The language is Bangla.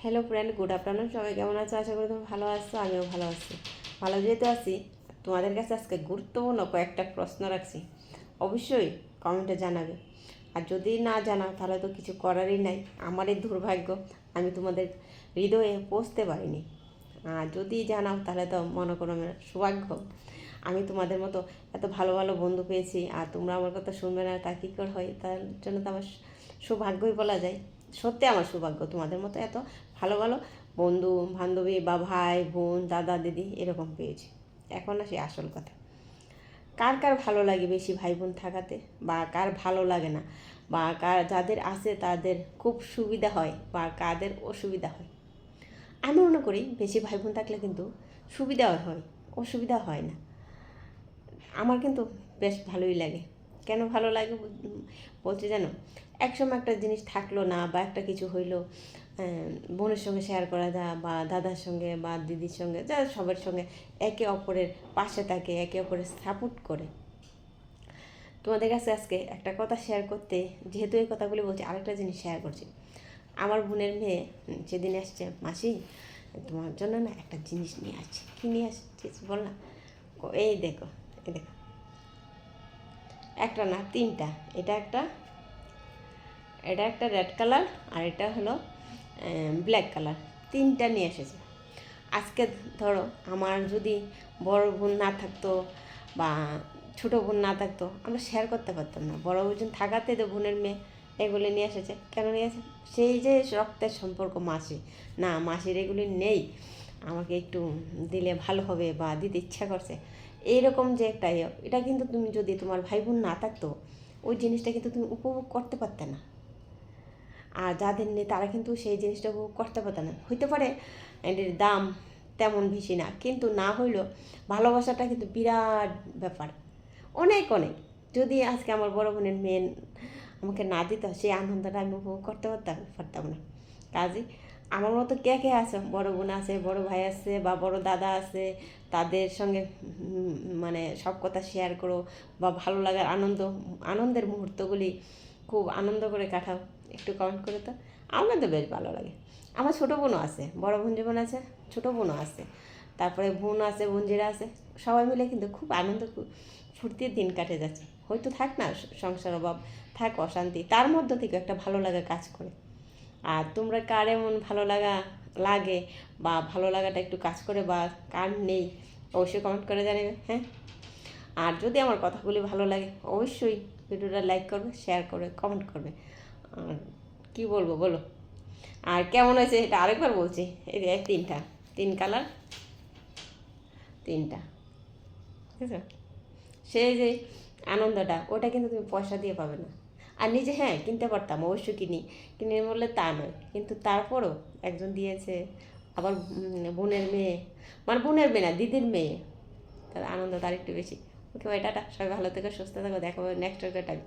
Hello friend, good afternoon. সবাই কেমন আছো? আশা করি তুমি ভালো আছো, আমিও ভালো আছি। ভালো যেহেতু আছি, তোমাদের কাছে আজকে গুরুত্বপূর্ণ কয়েকটা প্রশ্ন রাখছি, অবশ্যই কমেন্টে জানাবে। আর যদি না জানাও তাহলে তো কিছু করারই নাই, আমারই দুর্ভাগ্য, আমি তোমাদের হৃদয়ে পৌঁছতে পারিনি। আর যদি জানাও তাহলে তো মনে করো আমার সৌভাগ্য, আমি তোমাদের মতো এত ভালো ভালো বন্ধু পেয়েছি, আর তোমরা আমার কথা শুনবে না, তা কী করে হয়? তার জন্য তো আমার সৌভাগ্যই বলা যায়। সত্যি আমার সৌভাগ্য, তোমাদের মতো এত ভালো ভালো বন্ধু বান্ধবী বা ভাই বোন দাদা দিদি এরকম পেয়েছি। এখন আসি আসল কথা, কার কার ভালো লাগে বেশি ভাই বোন থাকাতে, বা কার ভালো লাগে না, বা কার যাদের আছে তাদের খুব সুবিধা হয় বা কাদের অসুবিধা হয়। আমি মনে করি বেশি ভাই বোন থাকলে কিন্তু সুবিধা হয়, অসুবিধা হয় না। আমার কিন্তু বেশ ভালোই লাগে। কেন ভালো লাগে বলতে জানো, একসময় একটা জিনিস থাকলো না বা একটা কিছু হইলো, বোনের সঙ্গে শেয়ার করা যায় বা দাদার সঙ্গে বা দিদির সঙ্গে, যা সবার সঙ্গে একে অপরের পাশে থাকে, একে অপরের সাপোর্ট করে। তোমাদের কাছে আজকে একটা কথা শেয়ার করতে, যেহেতু এই কথাগুলি বলছি, আরেকটা জিনিস শেয়ার করছি। আমার বোনের মেয়ে সেদিন আসছে, মাসি তোমার জন্য না একটা জিনিস নিয়ে আসছি। কী নিয়ে আসছিস বল না? এই দেখো, এই দেখো, একটা না তিনটা। এটা একটা, এটা একটা রেড কালার, আর এটা হলো ব্ল্যাক কালার। তিনটা নিয়ে এসেছে। আজকে ধরো আমার যদি বড় বোন না থাকতো বা ছোটো বোন না থাকতো, আমরা শেয়ার করতে পারতাম না। বড় বোন থাকাতে তো বোনের মেয়ে এগুলি নিয়ে এসেছে। কেন নিয়ে এসেছে? সেই যে রক্তের সম্পর্ক মাসি, না মাসির এগুলি নেই, আমাকে একটু দিলে ভালো হবে বা দিতে ইচ্ছা করছে, এইরকম যে একটা এটা কিন্তু তুমি যদি তোমার ভাই বোন না থাকতো, ওই জিনিসটা কিন্তু তুমি উপভোগ করতে পারতে না। আর যাদের নেই তারা কিন্তু সেই জিনিসটা উপভোগ করতে পারতে না। হইতে পারে এটির দাম তেমন বেশি না, কিন্তু না হইলেও ভালোবাসাটা কিন্তু বিরাট ব্যাপার, অনেক অনেক। যদি আজকে আমার বড় বোনের মেয়ে আমাকে না দিত, সেই আনন্দটা আমি উপভোগ করতে পারতাম না। কাজে আমার মতো কে কে আছে, বড় বোন আছে, বড় ভাই আছে বা বড় দাদা আছে, তাদের সঙ্গে মানে সব কথা শেয়ার করো বা ভালো লাগার আনন্দের মুহূর্তগুলি খুব আনন্দ করে কাটাও, একটু কমেন্ট করে তো। আমার তো বেশ ভালো লাগে। আমার ছোটো বোনও আছে, বড় বোন যেমন আছে, ছোটো বোনও আছে, তারপরে বোন আছে, বোনজিরা আছে, সবাই মিলে কিন্তু খুব আনন্দ ফুর্তির দিন কাটে যাচ্ছে। হয়তো থাক না সংসার অভাব, থাক অশান্তি, তার মধ্য থেকে একটা ভালো লাগা কাজ করে। আর তোমরা কার এমন ভালো লাগে বা ভালো লাগাটা একটু কাজ করে বা কার নেই, অবশ্যই কমেন্ট করে জানাবে। হ্যাঁ, আর যদি আমার কথাগুলি ভালো লাগে অবশ্যই ভিডিওটা লাইক করবে, শেয়ার করবে, কমেন্ট করবে। আর কী বলবো বলো, আর কেমন হয়েছে এটা আরেকবার বলছি। এই যে তিনটা, তিন কালার, তিনটা, ঠিক আছে? সেই যে আনন্দটা, ওটা কিন্তু তুমি পয়সা দিয়ে পাবে না। আর নিজে হ্যাঁ কিনতে পারতাম, অবশ্যই কিনে বললে তা নয়, কিন্তু তারপরও একজন দিয়েছে, আবার বোনের মেয়ে, মানে বোনের মেয়ে না, দিদির মেয়ে, তার আনন্দ তার একটু বেশি। ওকে, ওইটা সবাই ভালো থেকো, সুস্থ থাকো, দেখা হবে নেক্সট টাইম।